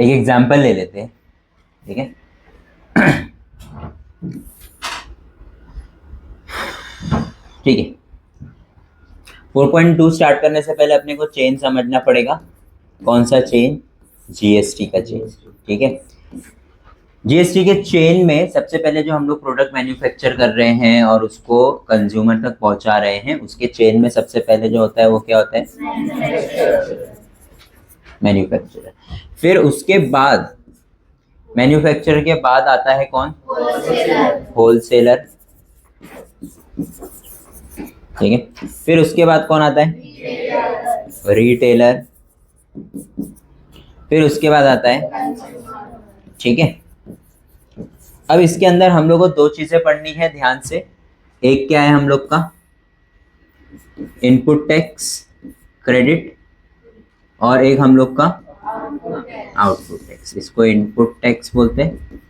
एक एग्जाम्पल ले लेते हैं, ठीक है। ठीक है, 4.2 स्टार्ट करने से पहले अपने को चेन समझना पड़ेगा। कौन सा चेन? जीएसटी का चेन, ठीक है। जीएसटी के चेन में सबसे पहले जो हम लोग प्रोडक्ट मैन्युफैक्चर कर रहे हैं और उसको कंज्यूमर तक पहुंचा रहे हैं, उसके चेन में सबसे पहले जो होता है वो क्या होता है? मैन्युफैक्चरर। फिर उसके बाद मैन्युफैक्चरर के बाद आता है कौन? होलसेलर, ठीक है। फिर उसके बाद कौन आता है? रिटेलर। फिर उसके बाद आता है, ठीक है। अब इसके अंदर हम लोग को दो चीजें पढ़नी है ध्यान से। एक क्या है हम लोग का? इनपुट टैक्स क्रेडिट, और एक हम लोग का आउटपुट टैक्स। इसको इनपुट टैक्स बोलते हैं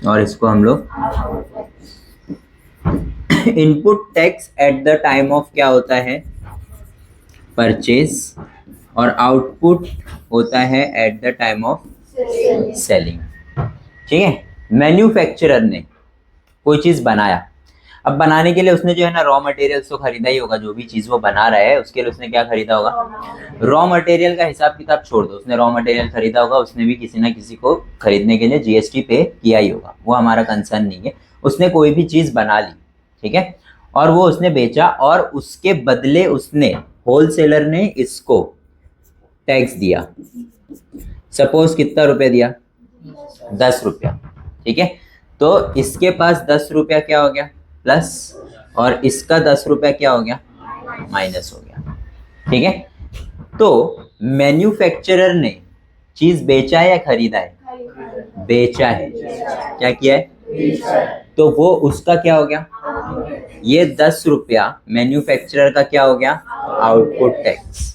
और इसको हम लोग input tax at the time of क्या होता है? परचेज, और आउटपुट होता है eight the time of selling, ठीक है। मैन्युफैक्चरर ने कोई चीज बनाया, अब बनाने के लिए उसने जो है ना रॉ मटेरियल्स तो खरीदा ही होगा। जो भी चीज वो बना रहा है उसके लिए उसने क्या खरीदा होगा? रॉ मटेरियल का हिसाब किताब छोड़ दो, उसने रॉ मटेरियल खरीदा होगा, उसने भी किसी ना किसी को खरीदने के लिए जीएसटी पे किया ही होगा, वो हमारा कंसर्न नहीं है। उसने कोई भी चीज बना ली, ठीक है, और वो उसने बेचा, और उसके बदले उसने होलसेलर ने इसको टैक्स दिया। सपोज कितना रुपए दिया? 10 रुपया, ठीक है। तो इसके पास 10 रुपया क्या हो गया? प्लस, और इसका 10 रुपया क्या हो गया? माइनस हो गया, ठीक है। तो मैन्युफैक्चरर ने चीज बेचा है या खरीदा है? बेचा है। क्या किया है? तो वो उसका क्या हो गया? ये 10 रुपया मैन्युफैक्चरर का क्या हो गया? Output tax.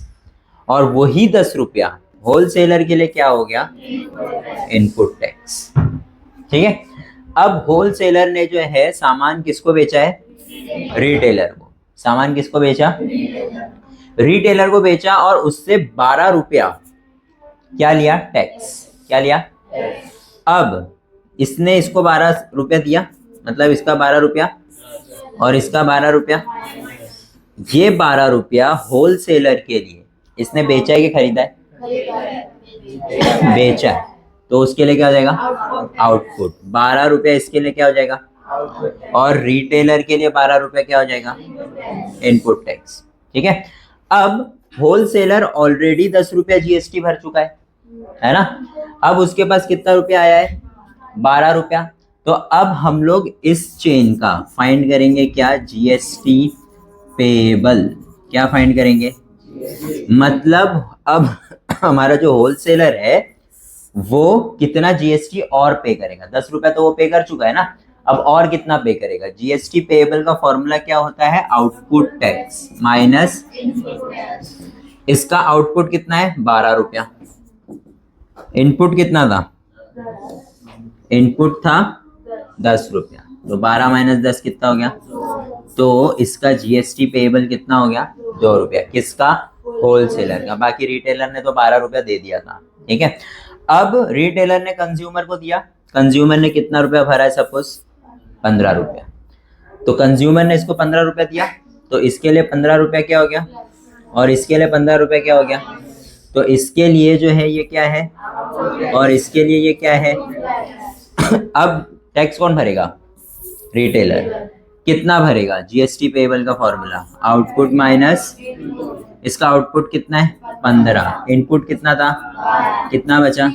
और वही 10 रुपया होलसेलर के लिए क्या हो गया? इनपुट टैक्स, ठीक है। अब होलसेलर ने जो है सामान किसको बेचा है? रिटेलर को। सामान किसको बेचा? रिटेलर को बेचा, और उससे 12 रुपया क्या लिया? टैक्स। क्या लिया? अब इसने इसको 12 रुपया दिया, मतलब इसका 12 रुपया और इसका 12 रुपया। ये 12 रुपया होलसेलर के लिए इसने बेचा है कि खरीदा है? बेचा है, तो उसके लिए क्या हो जाएगा? आउटपुट। 12 रुपया इसके लिए क्या हो जाएगा? और रिटेलर के लिए 12 रुपया क्या हो जाएगा? इनपुट टैक्स, ठीक है। अब होलसेलर ऑलरेडी 10 रुपया जीएसटी भर चुका है ना। अब उसके पास कितना रुपया आया है? 12 रुपया। तो अब हम लोग इस चेन का फाइंड करेंगे क्या? GST payable. क्या फाइंड करेंगे? मतलब अब हमारा जो होलसेलर है वो कितना जीएसटी और पे करेगा? 10 रुपया तो वो पे कर चुका है ना, अब और कितना पे करेगा? जीएसटी पेएबल का फॉर्मूला क्या होता है? आउटपुट टैक्स माइनस, इसका आउटपुट कितना है? 12 रुपया। इनपुट कितना था? इनपुट था 10 रुपया, तो 12 माइनस 10 कितना हो गया? तो इसका जीएसटी पेएबल कितना हो गया? 2 रुपया। किसका? होलसेलर का। बाकी रिटेलर ने तो 12 रुपया दे दिया था, ठीक है। अब रिटेलर ने कंज्यूमर को दिया, कंज्यूमर ने कितना रुपया भरा है? सपोज 15 रुपया। तो कंज्यूमर ने इसको 15 रुपया दिया, तो इसके लिए 15 रुपया क्या हो गया? और इसके लिए 15 रुपया क्या हो गया? तो इसके लिए जो है ये क्या है, और इसके लिए ये क्या है? अब टैक्स कौन भरेगा? रिटेलर। कितना भरेगा? जीएसटी पेएबल का फॉर्मूला आउटपुट माइनस, इसका आउटपुट कितना है? 15। इनपुट कितना था? कितना बचा?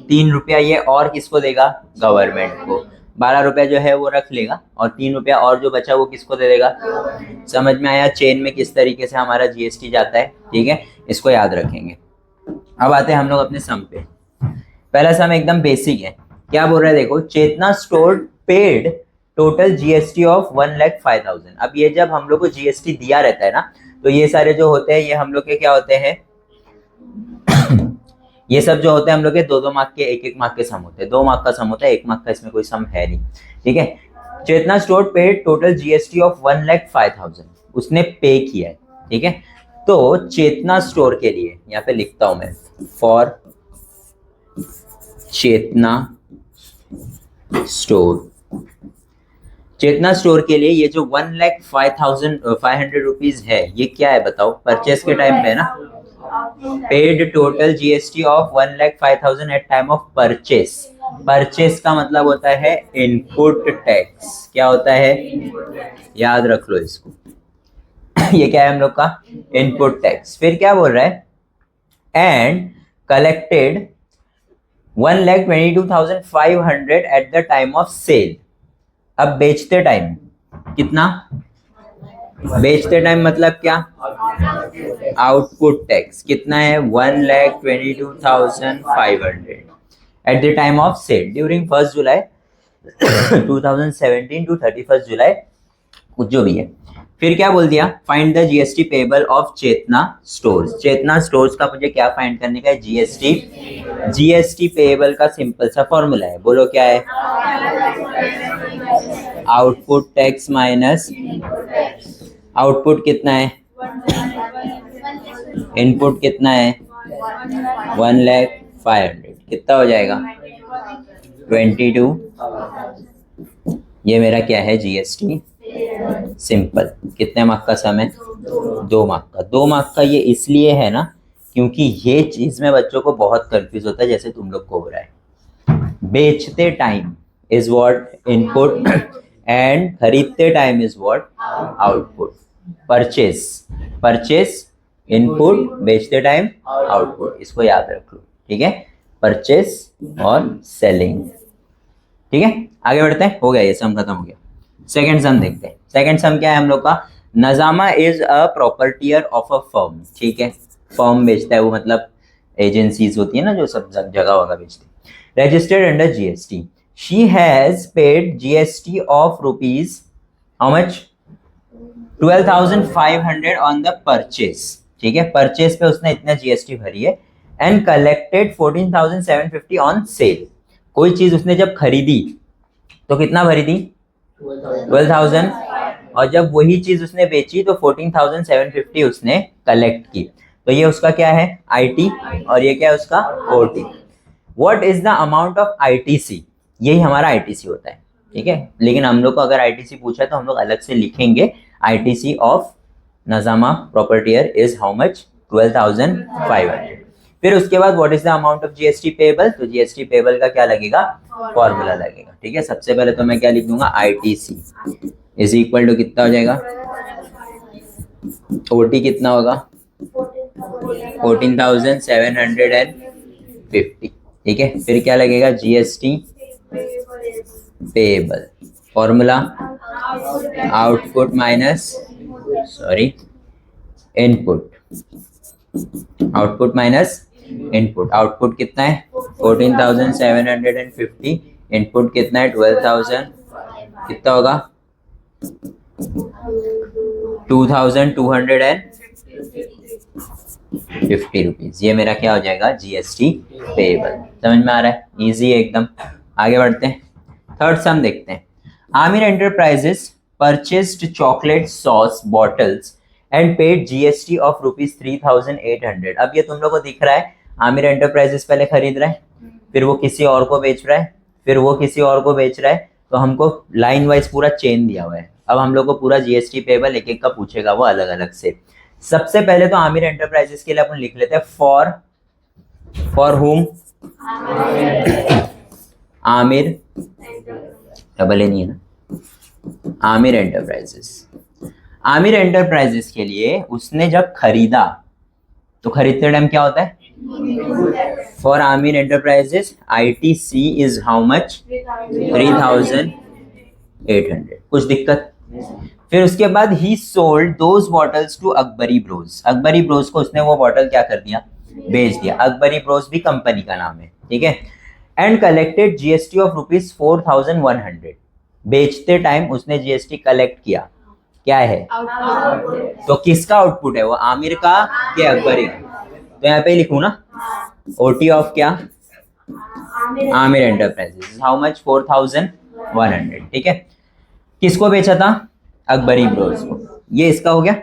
3 रुपया। ये और किसको देगा? गवर्नमेंट को। 12 रुपया जो है वो रख लेगा, और 3 रुपया और जो बचा वो किसको दे देगा? समझ में आया चेन में किस तरीके से हमारा जीएसटी जाता है, ठीक है। इसको याद रखेंगे। अब आते हैं हम लोग अपने सम पे। पहला सम एकदम बेसिक है। क्या बोल रहा है देखो, Chetna store paid total GST of 1,05,000। अब ये जब हम लोग को जीएसटी दिया रहता है ना, तो ये सारे जो होते हैं ये हम लोग के क्या होते हैं? ये सब जो होते हैं हम लोग के 2-2 मार्क के, 1-1 मार्क के सम होते हैं। 2 मार्क का सम होता है, 1 मार्क का इसमें कोई सम है नहीं, ठीक है। Chetna store paid total GST of 1,05,000, उसने पे किया है, ठीक है। तो चेतना स्टोर के लिए यहाँ पे लिखता हूं मैं, for Chetna store. Chetna store के लिए ये जो 1,05,500 रुपीज है, ये क्या है बताओ? परचेस के टाइम पे है ना। Paid total GST of 1,05,000 at time of purchase. Purchase का मतलब होता है इनपुट टैक्स। क्या होता है? याद रख लो इसको। ये क्या है हम लोग का? Input tax. फिर क्या बोल रहा है? And collected 1,22,500 at the time of sale. अब बेचते टाइम कितना? बेचते टाइम मतलब क्या? आउटपुट टैक्स कितना है? 1,22,500 at the time of sale during 1 July 2017 to 31 July, कुछ जो भी है। फिर क्या बोल दिया? Find the GST payable of Chetna stores. Chetna stores का मुझे क्या फाइंड करने का है? जीएसटी। जीएसटी पेबल का सिंपल सा फॉर्मूला है, बोलो क्या है? आउटपुट टैक्स माइनस आउटपुट कितना है? इनपुट कितना है? 1,05,000। कितना हो जाएगा? 22। ये मेरा क्या है? GST simple. कितने मार्क का सम है? 2 मार्क का। 2 मार्क का ये इसलिए है ना क्योंकि ये चीज में बच्चों को बहुत कंफ्यूज होता है, जैसे तुम लोग को हो रहा है। बेचते time is what? Input and खरीदते time is what? Output. Purchase input, बेचते टाइम आउटपुट। इसको याद रख लो, ठीक है? परचेस और सेलिंग। ठीक है, आगे बढ़ते हैं। हो गया, ये सम खत्म हो गया। सेकंड सम देखते हैं। सेकंड सम क्या है हम लोग का? Najma is a proprietor of a firm. ठीक है, फर्म बेचता है वो, मतलब एजेंसीज होती है ना जो सब जगह वगैरह बेचती है। Registered under GST. She has paid GST of rupees how much? 12,500 on the purchase. ठीक है, परचेस पे उसने इतना जीएसटी भरी है। And collected 14,750 on sale. कोई चीज उसने जब खरीदी तो कितना भरी थी? 12,000। और जब वही चीज उसने बेची तो 14,750 उसने कलेक्ट की। तो ये उसका क्या है? आईटी। और ये क्या है उसका? OT. What is the amount of ITC? यही हमारा आईटीसी होता है। ठीक है, लेकिन हम लोग को अगर आईटीसी पूछा तो हम लोग अलग से लिखेंगे। ITC of Najma proprietor is how much? 12,500। फिर उसके बाद what is the amount of GST payable? तो जीएसटी पेबल का क्या लगेगा? फॉर्मूला लगेगा। ठीक है, सबसे पहले तो मैं क्या लिख दूंगा? आईटीसी इज इक्वल टू कितना हो जाएगा? ओटी कितना होगा? 14,750। ठीक है, फिर क्या लगेगा? GST payable. Formula output minus input. Output minus input. Output कितना है? 14,750। इनपुट कितना है? 12,000। कितना होगा? 2,250 रुपीज। ये मेरा क्या हो जाएगा? GST payable. समझ में आ रहा है? इजी है एकदम। आगे बढ़ते हैं, थर्ड सम देखते हैं। Aamir enterprises purchased chocolate sauce bottles and paid GST of rupees 3,800। अब ये तुम लोग को दिख रहा है, आमिर एंटरप्राइजेस पहले खरीद रहा है, फिर वो किसी और को बेच रहा है, फिर वो किसी और को बेच रहा है। तो हमको लाइन वाइज पूरा चेन दिया हुआ है। अब हम लोग को पूरा जीएसटी पेबल एक एक का पूछेगा, वो अलग अलग से। सबसे पहले तो आमिर एंटरप्राइजेस के लिए अपन लिख लेते हैं फॉर हुम? आमिर, डबल ए नहीं है ना, आमिर एंटरप्राइजेस। आमिर एंटरप्राइजेस के लिए उसने जब खरीदा तो खरीदते टाइम क्या होता है? For Aamir enterprises ITC is how much? 3,800। कुछ दिक्कत? फिर उसके बाद ही sold those bottles to Akbari bros. Akbari bros को उसने वो बॉटल क्या कर दिया? बेच दिया। अकबरी ब्रोस भी कंपनी का नाम है, ठीक है। And collected GST of rupees 4,100। बेचते टाइम उसने जीएसटी कलेक्ट किया। क्या है? तो किसका आउटपुट है वो? आमिर का कि अकबरी का? तो यहाँ पे लिखूं ना, ओटी ऑफ क्या? आमिर एंटरप्राइजेस। How much? 4,100। ठीक है, किसको बेचा था? अकबरी ब्रोस को। ये इसका हो गया,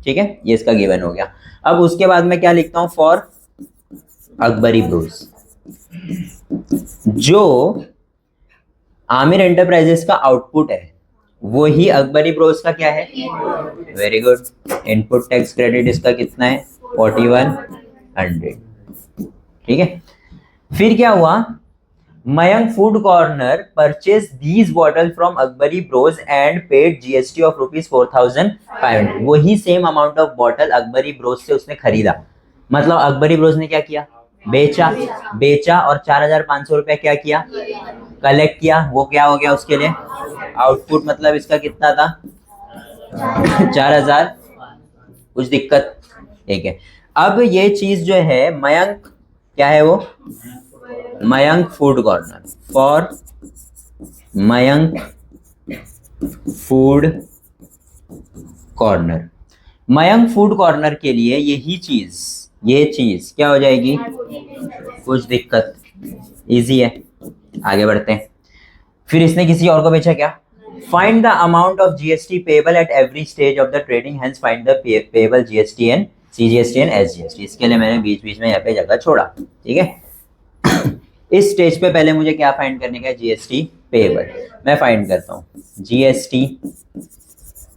ठीक है, ये इसका गिवन हो गया। अब उसके बाद में क्या लिखता हूँ? For Akbari Bros. जो आमिर एंटरप्राइजेस का आउटपुट है वो ही अकबरी ब्रोस का क्या है? Very good. Input tax credit इसका कितना है? 4100। ठीक है। फिर क्या हुआ? Mayank food corner purchase these bottle from Akbari Bros and paid GST of ₹4500। वही same amount of bottle Akbari Bros से उसने खरीदा। मतलब अकबरी ब्रोस ने क्या किया? बेचा और 4500 रुपया क्या किया? कलेक्ट किया। वो क्या हो गया उसके लिए? आउटपुट। मतलब इसका कितना था? 4000। कुछ दिक्कत? ठीक है। अब ये चीज जो है मयंक, क्या है वो? Mayank food corner. For Mayank food corner, Mayank food corner के लिए ये चीज क्या हो जाएगी? कुछ दिक्कत? इजी है, आगे बढ़ते हैं। फिर इसने किसी और को बेचा क्या? Find the amount of GST payable at every stage of the trading, hence find the payable GST and CGST and SGST. इसके लिए मैंने बीच बीच में यहाँ पे जगह छोड़ा। ठीक है। इस स्टेज पे पहले मुझे क्या फाइंड करने का है? GST payable. मैं फाइंड करता हूँ GST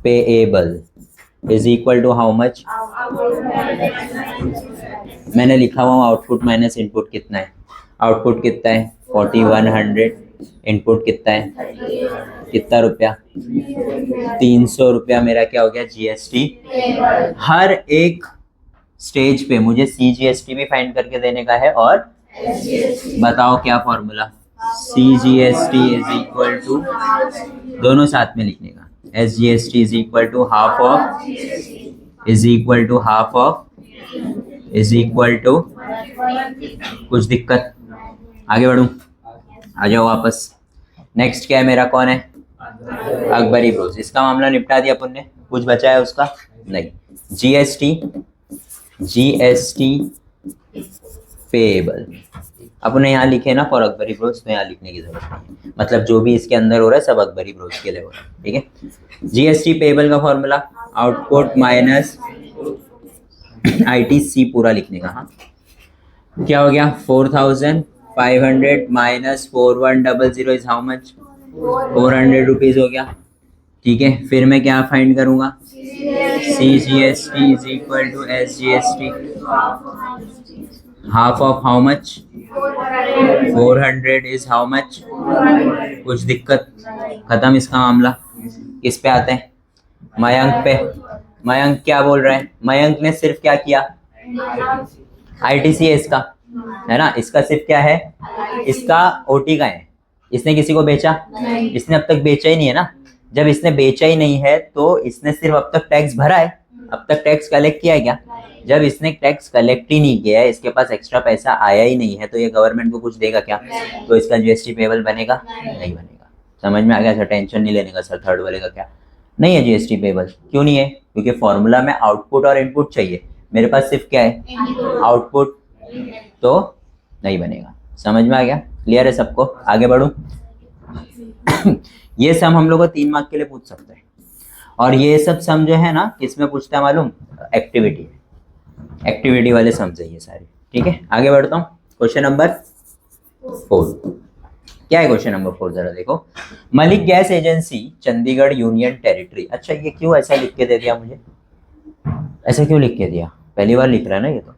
payable is equal to how much? मैंने लिखा हुआ आउटपुट माइनस इनपुट कितना है? आउटपुट कितना है? 4100। इनपुट कितना है? कितना रुपया? 300 रुपया। मेरा क्या हो गया? जीएसटी। हर एक स्टेज पे मुझे सीजीएसटी भी फाइंड करके देने का है और बताओ क्या formula? CGST is equal to, दोनों साथ में लिखने का, SGST is equal to half of, is equal to half of, is equal to. कुछ दिक्कत? आगे बढ़ूं? आ जाओ वापस। नेक्स्ट क्या है मेरा? कौन है? अकबरी ब्रोस। इसका मामला निपटा दिया अपन ने। कुछ बचा है उसका? नहीं। जीएसटी पेएबल अपने यहाँ लिखे ना फॉर अकबरी ब्रोस, तो यहाँ लिखने की जरूरत नहीं। मतलब जो भी इसके अंदर हो रहा है सब अकबरी ब्रोस के लिए हो रहा है। ठीक है। जीएसटी पेएबल का फॉर्मूला आउटपुट माइनस आईटीसी पूरा लिखने का। हाँ, क्या हो गया? 4500 minus 4100 is how much? 400 rupees हो गया। ठीक है। फिर मैं क्या फाइंड करूंगा? CGST is equal to SGST, half of how much? 400 is how much? कुछ दिक्कत? खत्म इसका मामला। किस पे आते हैं? मयंक पे। मयंक क्या बोल रहा है? मयंक ने सिर्फ क्या किया? आईटीसी है इसका, है ना? इसका सिर्फ क्या है? इसका ओटी का है। इसने किसी को बेचा? इसने अब तक बेचा ही नहीं है ना। जब इसने बेचा ही नहीं है तो इसने सिर्फ अब तक टैक्स भरा है। अब तक टैक्स कलेक्ट किया है क्या? जब इसने टैक्स कलेक्ट ही नहीं किया है, इसके पास एक्स्ट्रा पैसा आया ही नहीं है, तो ये गवर्नमेंट को कुछ देगा क्या? तो इसका जीएसटी पेबल बनेगा? नहीं बनेगा। समझ में आ गया सर? टेंशन नहीं लेने का सर। थर्ड वाले का क्या नहीं है जीएसटी पेबल? क्यों नहीं है? क्योंकि फॉर्मूला में आउटपुट और इनपुट चाहिए। मेरे पास सिर्फ क्या है? आउटपुट, तो नहीं बनेगा। समझ में आ गया? क्लियर है सबको? आगे बढ़ूं? ये सम हम लोग को 3 मार्क के लिए पूछ सकते हैं। और ये सब सम जो है ना किसमें पूछता है मालूम? एक्टिविटी वाले सम्स है ये सारे। ठीक है। आगे बढ़ता हूँ। Question number 4। क्या है क्वेश्चन नंबर 4? जरा देखो। Malik gas agency Chandigarh union territory. अच्छा, ये क्यों ऐसा लिख के दे दिया मुझे? ऐसा क्यों लिख के दिया? पहली बार लिख रहा है ना ये तो।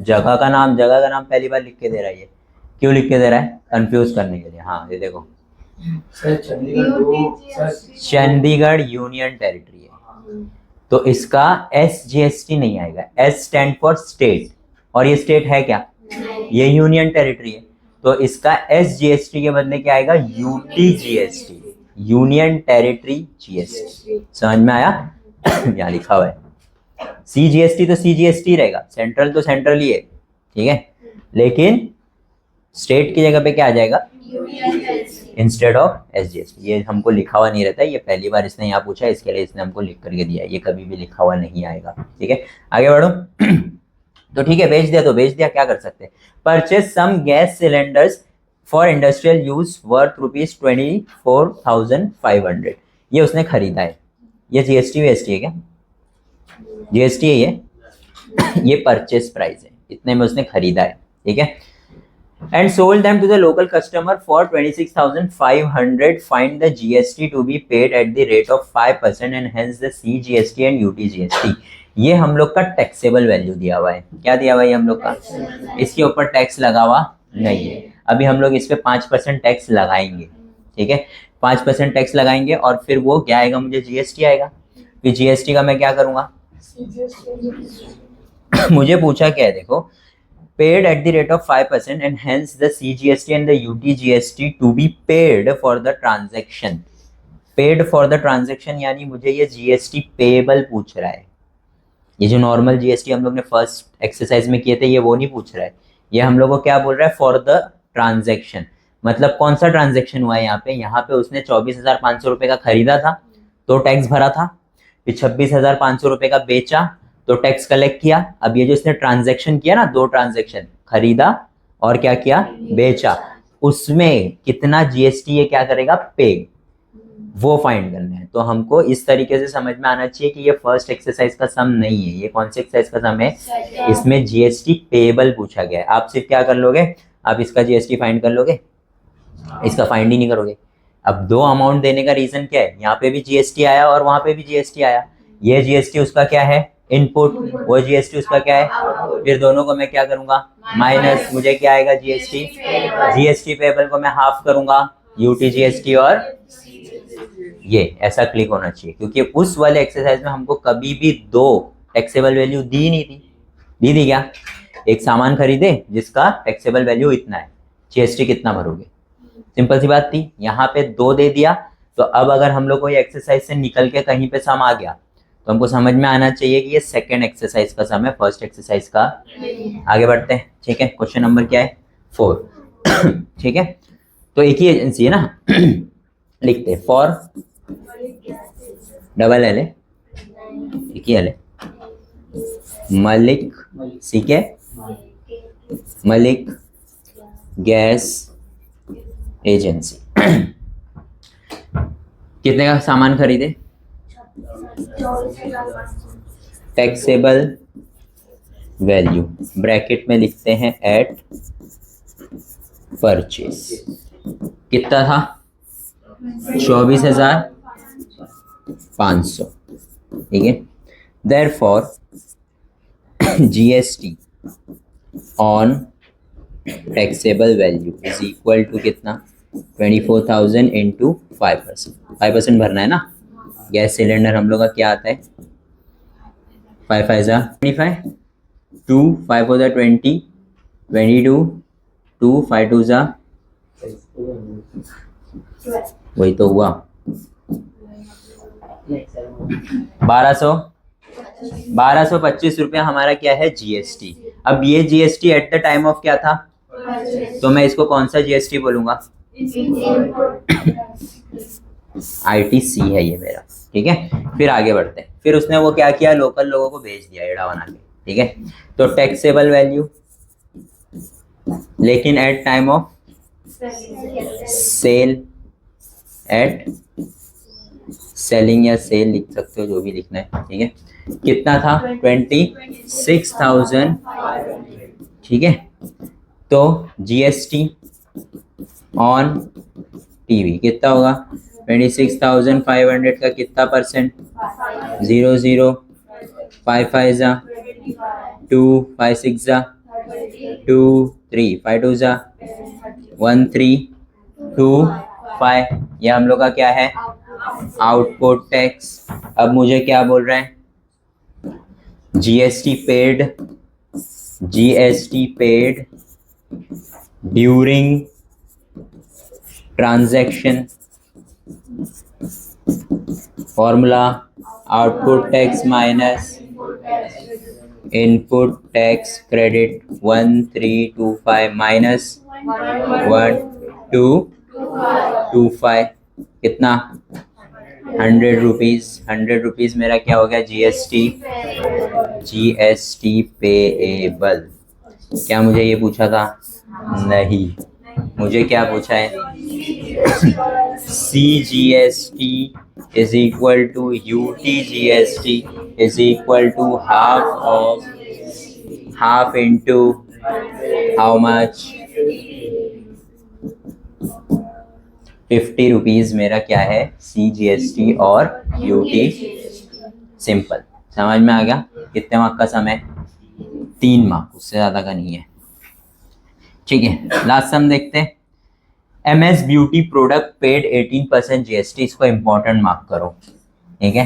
जगह का नाम पहली बार लिख के दे रहा है ये। क्यों लिख के दे रहा है? कंफ्यूज करने के लिए। हाँ, ये देखो, चंडीगढ़ यूनियन टेरिटरी है तो इसका एसजीएसटी नहीं आएगा। एस स्टैंड फॉर स्टेट, और ये स्टेट है क्या? ये यूनियन टेरिटरी है, तो इसका एसजीएसटी के बदले क्या आएगा? UTGST, union territory GST. समझ में आया? यहाँ लिखा हुआ है। सीजीएसटी तो सीजीएसटी रहेगा, सेंट्रल तो सेंट्रल ही है। ठीक है। लेकिन स्टेट की जगह पे क्या आ जाएगा? Instead of SGST. ये हमको लिखा हुआ नहीं रहता है, ये पहली बार इसने यहाँ पूछा, इसके लिए इसने हमको लिख करके दिया है। ये कभी भी लिखा हुआ नहीं आएगा। ठीक है। आगे बढ़ो। तो ठीक है, बेच दिया तो बेच दिया, क्या कर सकते हैं? Purchase some gas cylinders for industrial use worth ₹24,500। ये उसने खरीदा है। ये जीएसटी वीएसटी है क्या? जीएसटी है ये। ये परचेज प्राइस है, इतने में उसने खरीदा है। ठीक है। and sold them to the local customer for 26,500. Find the GST to be paid at the rate of 5% and hence the CGST and UTGST. ये हम लोग का टैक्सेबल वैल्यू दिया हुआ है. क्या दिया हुआ है हम लोग का? इसके ऊपर टैक्स लगा हुआ नहीं है. अभी हम लोग इस पे 5% टैक्स लगाएंगे. ठीक है, 5% टैक्स लगाएंगे और फिर वो क्या आएगा, मुझे जीएसटी आएगा. फिर जीएसटी का मैं क्या करूंगा, मुझे पूछा क्या है, देखो, paid at the rate of 5% and hence the CGST and the UTGST to be paid for the transaction. Paid for the transaction यानी मुझे ये GST पेबल पूछ रहा है. ये जो नॉर्मल GST हम लोग ने फर्स्ट एक्सरसाइज में किए थे ये वो नहीं पूछ रहा है. ये हम लोग को क्या बोल रहा है, फॉर द ट्रांजेक्शन. मतलब कौन सा ट्रांजेक्शन हुआ है यहाँ पे उसने 24,500 रुपये का खरीदा था तो टैक्स भरा था. फिर 26,500 रुपये का बेचा तो टैक्स कलेक्ट किया. अब ये जो इसने ट्रांजैक्शन किया ना, 2 ट्रांजैक्शन, खरीदा और क्या किया, बेचा, उसमें कितना जीएसटी ये क्या करेगा, पे, वो फाइंड करना है. तो हमको इस तरीके से समझ में आना चाहिए कि ये फर्स्ट एक्सरसाइज का सम नहीं है. ये कौन सी एक्सरसाइज का सम है, इसमें जीएसटी पेबल पूछा गया है. आप सिर्फ क्या कर लोगे, आप इसका जीएसटी फाइंड कर लोगे, इसका फाइंड ही नहीं करोगे. अब 2 अमाउंट देने का रीजन क्या है, यहाँ पे भी जीएसटी आया और वहां पे भी जीएसटी आया. ये जीएसटी उसका क्या है, इनपुट, वो जीएसटी उसका क्या है, फिर दोनों को मैं क्या करूंगा, माइनस. मुझे क्या आएगा, जीएसटी. जीएसटी पेबल को मैं हाफ करूंगा, यूटी जीएसटी, और ये ऐसा क्लिक होना चाहिए. क्योंकि उस वाले एक्सरसाइज में हमको कभी भी 2 टैक्सेबल वैल्यू दी नहीं थी. दी थी क्या, एक सामान खरीदे जिसका टैक्सेबल वैल्यू इतना है, जीएसटी कितना भरोगे, सिंपल सी बात थी. यहाँ पे 2 दे दिया. तो अब अगर हम लोग को ये एक्सरसाइज से निकल के कहीं पे सम आ गया तो हमको समझ में आना चाहिए कि ये सेकंड एक्सरसाइज का सम है, फर्स्ट एक्सरसाइज का. आगे बढ़ते हैं. ठीक है, क्वेश्चन नंबर क्या है, 4. ठीक है, तो एक ही एजेंसी है ना. लिखते हैं फॉर डबल एल, एक ही एल है, मलिक, ठीक है, मलिक गैस एजेंसी. कितने का सामान खरीदे, टैक्सेबल वैल्यू ब्रैकेट में लिखते हैं एट परचेज. कितना था, 24,500. ठीक है, therefore GST on taxable value is equal to कितना, 24,000 इंटू 5%. 5% भरना है ना. गैस सिलेंडर हम लोग का क्या आता है, 5 5 25, 2 5 4 20, 22, 2 5 2 वही तो हुआ 1225 रुपया हमारा क्या है, जीएसटी. अब ये GST at the time of क्या था, तो मैं इसको कौन सा जीएसटी बोलूंगा, आईटीसी है ये मेरा. ठीक है, फिर आगे बढ़ते हैं. फिर उसने वो क्या किया, लोकल लोगों को भेज दिया एड़ा बना के. ठीक है, तो टैक्सेबल वैल्यू, लेकिन at time of sale, at selling या सेल लिख सकते हो, जो भी लिखना है. ठीक है, कितना था, 26,000. ठीक है, तो जीएसटी ऑन टीवी कितना होगा, 26,500 का कितना परसेंट, 0 0, 5 5 2, 5 6 2, 3 5 2 1 3 2 5. ये हम लोग का क्या है, आउटपुट टैक्स. अब मुझे क्या बोल रहा है, GST paid, GST paid during transaction. Formula output tax minus input tax credit 1325 minus 1225. कितना, 100 रुपीज. 100 रुपीज मेरा क्या हो गया, जीएसटी. GST payable. क्या मुझे ये पूछा था, नहीं, मुझे क्या पूछा है, CGST is equal to UTGST is equal to half into how much, 50 rupees मेरा क्या है, CGST और यूटी। सिंपल, समझ में आ गया। कितने मार्क का सम है, 3 मार्क, उससे ज्यादा का नहीं है। ठीक है, लास्ट सम देखते हैं। MS beauty product paid 18% GST। इसको इंपॉर्टेंट मार्क करो, ठीक है।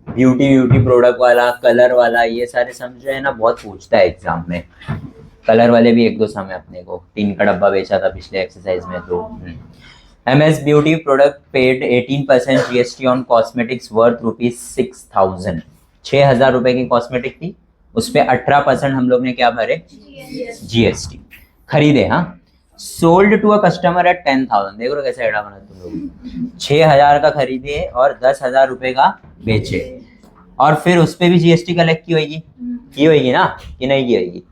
ब्यूटी प्रोडक्ट वाला, कलर वाला, ये सारे सम जो है ना बहुत पूछता है एग्जाम में। कलर वाले भी 1-2 सम है अपने को, 3 का डब्बा बेचा था पिछले एक्सरसाइज में तो। MS beauty product paid 18% GST on cosmetics worth ₹6,000। 6,000 रुपए की कॉस्मेटिक थी, उस पर 18% हम लोग ने क्या भरे, GST। खरीदे, हाँ। Sold to a customer at 10,000। देखो कैसे एड़ा बना तुम लोग। 6,000 का खरीदे और 10,000 रुपए का बेचे, और फिर उस पर भी GST कलेक्ट की होगी ना, कि नहीं की होगी,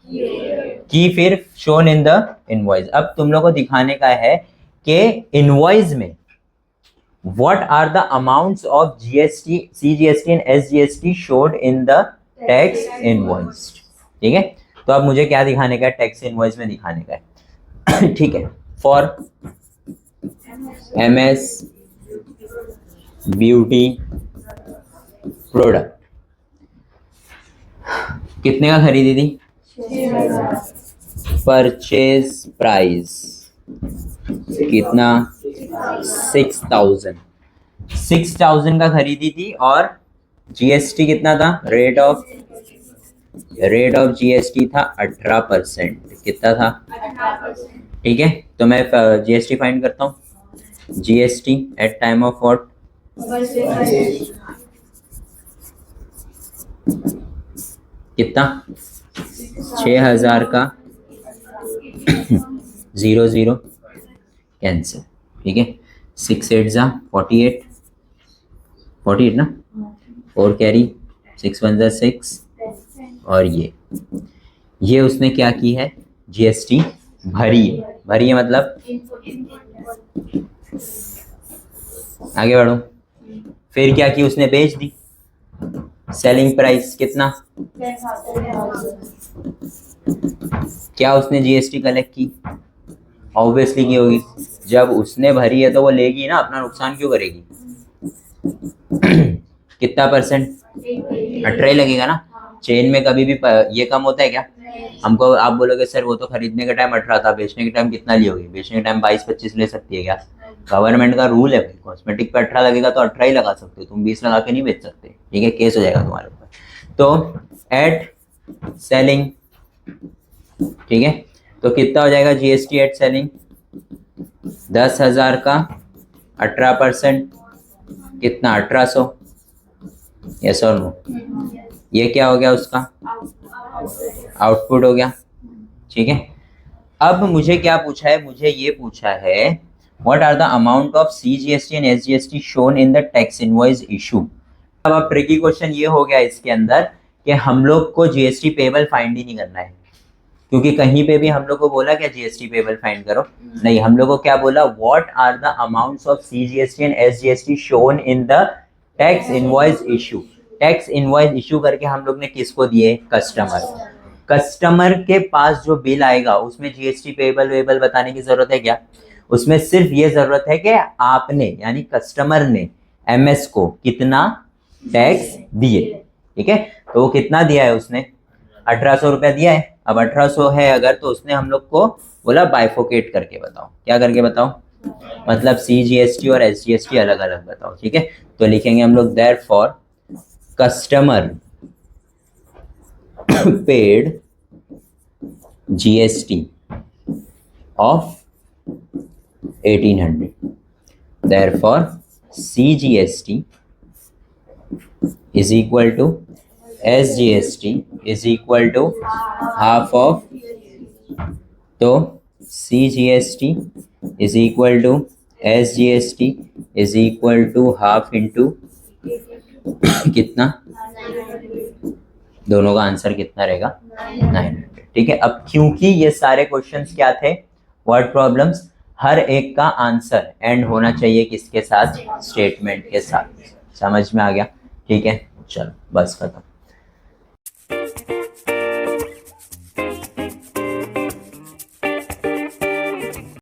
की फिर शोन इन द इनवॉइस। अब तुम लोग को दिखाने का है कि इनवॉइस में what are the amounts of GST, CGST and SGST shown in the tax invoice. ठीक है, तो अब मुझे क्या दिखाने का है, टैक्स इनवॉइस में दिखाने का है। ठीक है, फॉर MS ब्यूटी प्रोडक्ट कितने का खरीदी थी, परचेज प्राइस कितना, 6,000। 6,000 का खरीदी थी, और GST कितना था, रेट ऑफ GST था 18%। कितना था, ठीक है। तो मैं GST फाइंड करता हूँ। GST at time of what, कितना, 6,000 का 0 कैंसिल, ठीक है। 6 8 जा 48 ना, 4 कैरी, 6 1 जा 6, और ये उसने क्या की है, GST भरी है मतलब आगे बढ़ो। फिर क्या की उसने, बेच दी। सेलिंग प्राइस कितना, क्या उसने GST कलेक्ट की, ऑब्वियसली की होगी। जब उसने भरी है तो वो लेगी ना, अपना नुकसान क्यों करेगी। कितना परसेंट, 18 लगेगा ना। चेन में कभी भी ये कम होता है क्या, हमको आप बोलोगे सर वो तो खरीदने के टाइम 18 था, बेचने के टाइम कितना ली होगी, बेचने के टाइम 22-25 ले सकती है क्या। गवर्नमेंट का रूल है भाई, कॉस्मेटिक पे 18 लगेगा तो 18 ही लगा सकते हो तुम, 20 लगा के नहीं बेच सकते, ठीक है, केस हो जाएगा तुम्हारे ऊपर। तो एट सेलिंग, ठीक है, तो कितना हो जाएगा GST एट सेलिंग, 10,000 का 18%, कितना, 1800। यस और नो, ये क्या हो गया, उसका आउटपुट हो गया, ठीक है। अब मुझे क्या पूछा है, मुझे ये पूछा है what are the amount of CGST and SGST shown in the tax invoice issue. अब ट्रिकी क्वेश्चन ये हो गया इसके अंदर कि हम लोग को GST पेबल फाइंड ही नहीं करना है, क्योंकि कहीं पे भी हम लोग को बोला क्या GST पेबल फाइंड करो, नहीं, हम लोग को क्या बोला, what are the amounts of CGST and SGST shown in the tax invoice issue. Tax invoice issue करके हम लोग ने किसको दिए, कस्टमर के पास जो बिल आएगा उसमें GST पेबल वेबल बताने की जरूरत है क्या, उसमें सिर्फ ये जरूरत है कि आपने यानी कस्टमर ने MS को कितना टैक्स दिए, ठीक है। तो वो कितना दिया है उसने, 1800 रुपया दिया है। अब 1800 है अगर, तो उसने हम लोग को बोला बाइफोकेट करके बताओ, क्या करके बताओ, मतलब CGST और SGST अलग अलग बताओ, ठीक है। तो लिखेंगे हम लोग therefore customer paid GST of 1800, therefore CGST is equal to SGST is equal to half of, तो CGST is equal to SGST is equal to half into कितना, दोनों का आंसर कितना रहेगा, 900, ठीक है। अब क्योंकि ये सारे क्वेश्चंस क्या थे, वर्ड प्रॉब्लम्स, हर एक का आंसर एंड होना चाहिए किसके साथ, स्टेटमेंट के साथ। समझ में आ गया, ठीक है, चलो बस खत्म।